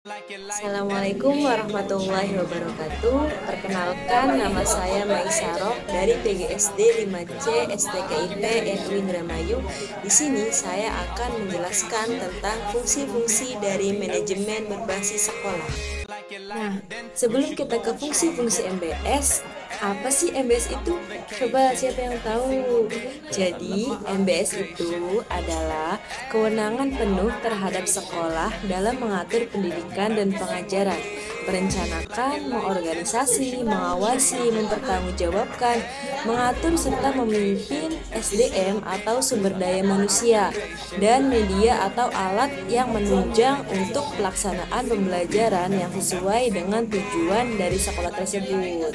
Assalamualaikum warahmatullahi wabarakatuh. Perkenalkan, nama saya Maisarok dari PGSD 5C STKIP NU Indramayu. Di sini saya akan menjelaskan tentang fungsi-fungsi dari manajemen berbasis sekolah. Nah, sebelum kita ke fungsi-fungsi MBS, apa sih MBS itu? Coba siapa yang tahu? Jadi, MBS itu adalah kewenangan penuh terhadap sekolah dalam mengatur pendidikan dan pengajaran, merencanakan, mengorganisasi, mengawasi, mempertanggungjawabkan, mengatur serta memimpin SDM atau sumber daya manusia, dan media atau alat yang menunjang untuk pelaksanaan pembelajaran yang sesuai dengan tujuan dari sekolah tersebut.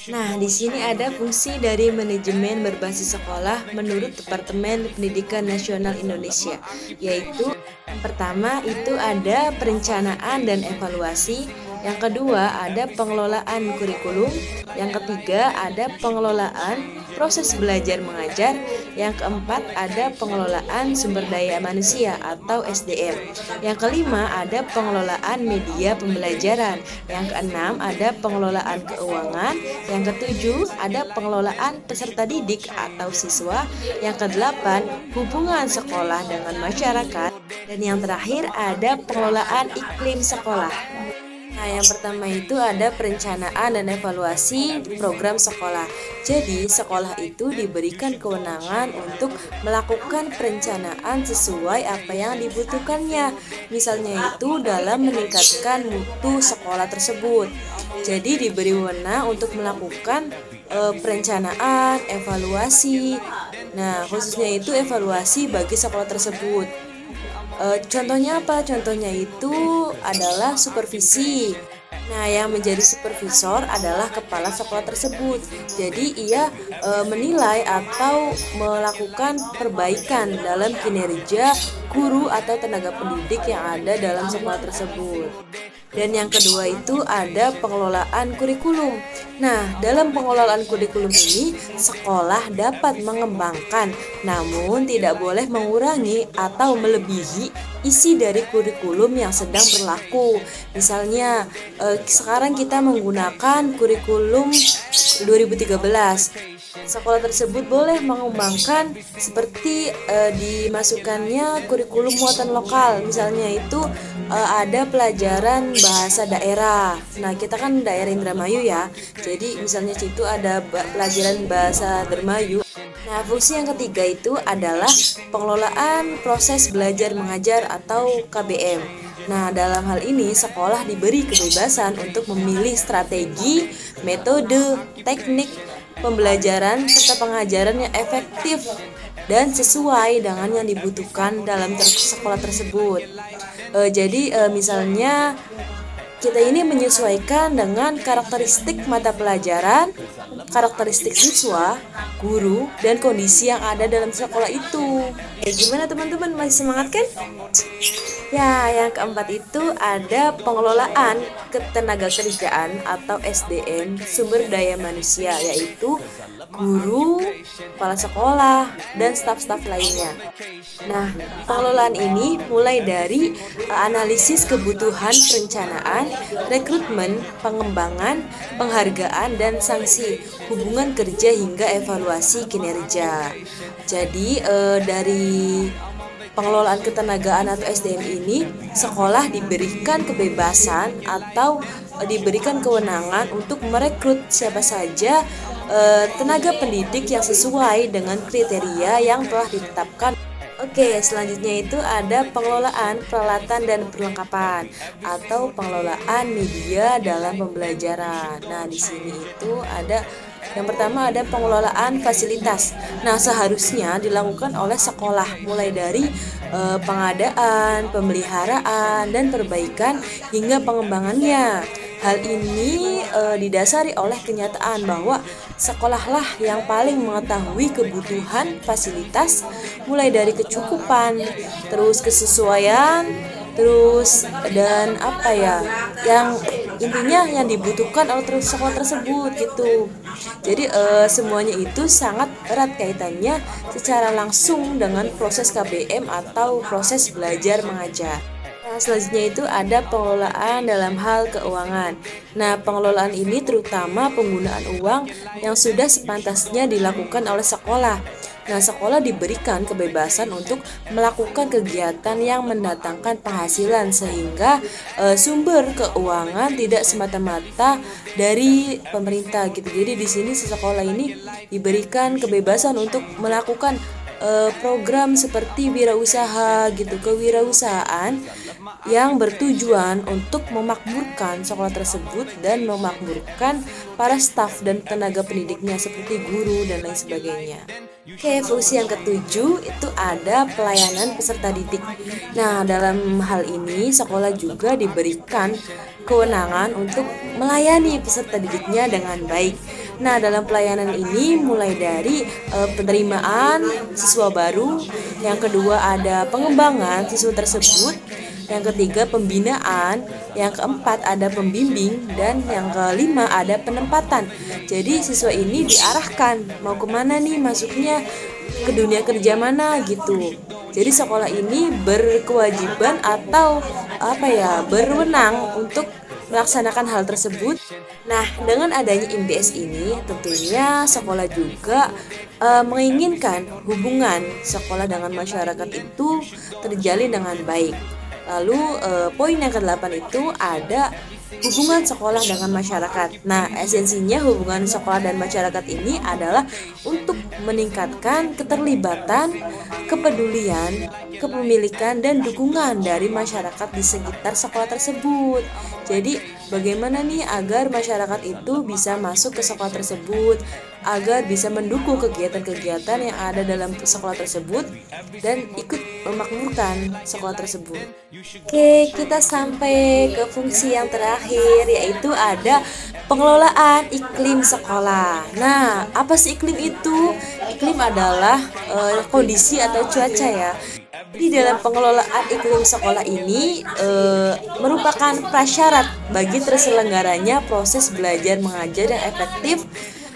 Nah, di sini ada fungsi dari manajemen berbasis sekolah menurut Departemen Pendidikan Nasional Indonesia, yaitu yang pertama itu ada perencanaan dan evaluasi, yang kedua ada pengelolaan kurikulum, yang ketiga ada pengelolaan proses belajar mengajar, yang keempat ada pengelolaan sumber daya manusia atau SDM, yang kelima ada pengelolaan media pembelajaran, yang keenam ada pengelolaan keuangan, yang ketujuh ada pengelolaan peserta didik atau siswa, yang kedelapan hubungan sekolah dengan masyarakat, dan yang terakhir ada pengelolaan iklim sekolah. Nah, yang pertama itu ada perencanaan dan evaluasi program sekolah. Jadi, sekolah itu diberikan kewenangan untuk melakukan perencanaan sesuai apa yang dibutuhkannya. Misalnya itu dalam meningkatkan mutu sekolah tersebut. Jadi, diberi wewenang untuk melakukan perencanaan, evaluasi. Nah, khususnya itu evaluasi bagi sekolah tersebut. Contohnya apa? Contohnya itu adalah supervisi. Nah, yang menjadi supervisor adalah kepala sekolah tersebut. Jadi, ia menilai atau melakukan perbaikan dalam kinerja guru atau tenaga pendidik yang ada dalam sekolah tersebut. Dan yang kedua itu ada pengelolaan kurikulum. Nah, dalam pengelolaan kurikulum ini, sekolah dapat mengembangkan, namun tidak boleh mengurangi atau melebihi isi dari kurikulum yang sedang berlaku. Misalnya, sekarang kita menggunakan kurikulum 2013. Sekolah tersebut boleh mengembangkan seperti dimasukkannya kurikulum muatan lokal. Misalnya itu ada pelajaran bahasa daerah. Nah, kita kan daerah Indramayu ya. Jadi misalnya situ ada pelajaran bahasa Indramayu. Nah, fungsi yang ketiga itu adalah pengelolaan proses belajar mengajar atau KBM. Nah, dalam hal ini sekolah diberi kebebasan untuk memilih strategi, metode, teknik pembelajaran serta pengajaran yang efektif dan sesuai dengan yang dibutuhkan dalam sekolah tersebut. Jadi misalnya kita ini menyesuaikan dengan karakteristik mata pelajaran, karakteristik siswa, guru, dan kondisi yang ada dalam sekolah itu. Gimana teman-teman, masih semangat kan? Ya, yang keempat itu ada pengelolaan ketenaga kerjaan atau SDM, sumber daya manusia, yaitu guru, kepala sekolah, dan staf-staf lainnya. Nah, pengelolaan ini mulai dari analisis kebutuhan perencanaan, rekrutmen, pengembangan, penghargaan, dan sanksi, hubungan kerja hingga evaluasi kinerja. Jadi, dari pengelolaan ketenagaan atau SDM ini, sekolah diberikan kebebasan atau diberikan kewenangan untuk merekrut siapa saja tenaga pendidik yang sesuai dengan kriteria yang telah ditetapkan. Oke, selanjutnya itu ada pengelolaan peralatan dan perlengkapan atau pengelolaan media dalam pembelajaran. Nah, di sini itu ada yang pertama ada pengelolaan fasilitas. Nah, seharusnya dilakukan oleh sekolah mulai dari pengadaan, pemeliharaan, dan perbaikan hingga pengembangannya. Hal ini didasari oleh kenyataan bahwa sekolahlah yang paling mengetahui kebutuhan fasilitas mulai dari kecukupan, terus kesesuaian, terus dan apa ya, yang intinya yang dibutuhkan oleh sekolah tersebut gitu. Jadi semuanya itu sangat erat kaitannya secara langsung dengan proses KBM atau proses belajar mengajar. Nah, selanjutnya itu ada pengelolaan dalam hal keuangan. Nah, pengelolaan ini terutama penggunaan uang yang sudah sepantasnya dilakukan oleh sekolah. Nah, sekolah diberikan kebebasan untuk melakukan kegiatan yang mendatangkan penghasilan sehingga sumber keuangan tidak semata-mata dari pemerintah gitu. Jadi di sini sekolah ini diberikan kebebasan untuk melakukan program seperti wirausaha gitu, kewirausahaan yang bertujuan untuk memakmurkan sekolah tersebut dan memakmurkan para staf dan tenaga pendidiknya seperti guru dan lain sebagainya. Oke, fungsi yang ketujuh itu ada pelayanan peserta didik. Nah, dalam hal ini sekolah juga diberikan kewenangan untuk melayani peserta didiknya dengan baik. Nah, dalam pelayanan ini mulai dari penerimaan siswa baru, yang kedua ada pengembangan siswa tersebut, yang ketiga pembinaan, yang keempat ada pembimbing, dan yang kelima ada penempatan. Jadi siswa ini diarahkan mau kemana nih masuknya, ke dunia kerja mana gitu. Jadi sekolah ini berkewajiban atau berwenang untuk melaksanakan hal tersebut. Nah, dengan adanya MBS ini tentunya sekolah juga menginginkan hubungan sekolah dengan masyarakat itu terjalin dengan baik. Lalu poin yang ke-8 itu ada hubungan sekolah dengan masyarakat. Nah, esensinya hubungan sekolah dan masyarakat ini adalah untuk meningkatkan keterlibatan, kepedulian, kepemilikan, dan dukungan dari masyarakat di sekitar sekolah tersebut. Jadi, bagaimana nih agar masyarakat itu bisa masuk ke sekolah tersebut, agar bisa mendukung kegiatan-kegiatan yang ada dalam sekolah tersebut dan ikut memakmurkan sekolah tersebut. Oke, kita sampai ke fungsi yang terakhir, yaitu ada pengelolaan iklim sekolah. Nah, apa sih iklim itu? Iklim adalah kondisi atau cuaca ya. Jadi dalam pengelolaan iklim sekolah ini merupakan prasyarat bagi terselenggaranya proses belajar mengajar yang efektif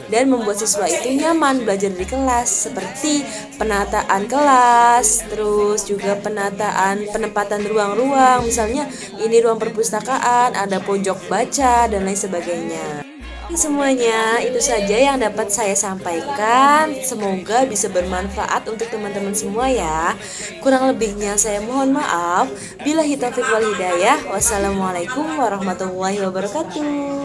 dan membuat siswa itu nyaman belajar di kelas, seperti penataan kelas, terus juga penempatan ruang-ruang, misalnya ini ruang perpustakaan, ada pojok baca dan lain sebagainya. Semuanya itu saja yang dapat saya sampaikan. Semoga bisa bermanfaat untuk teman-teman semua ya. Kurang lebihnya saya mohon maaf. Billahi taufiq wal hidayah. Wassalamualaikum warahmatullahi wabarakatuh.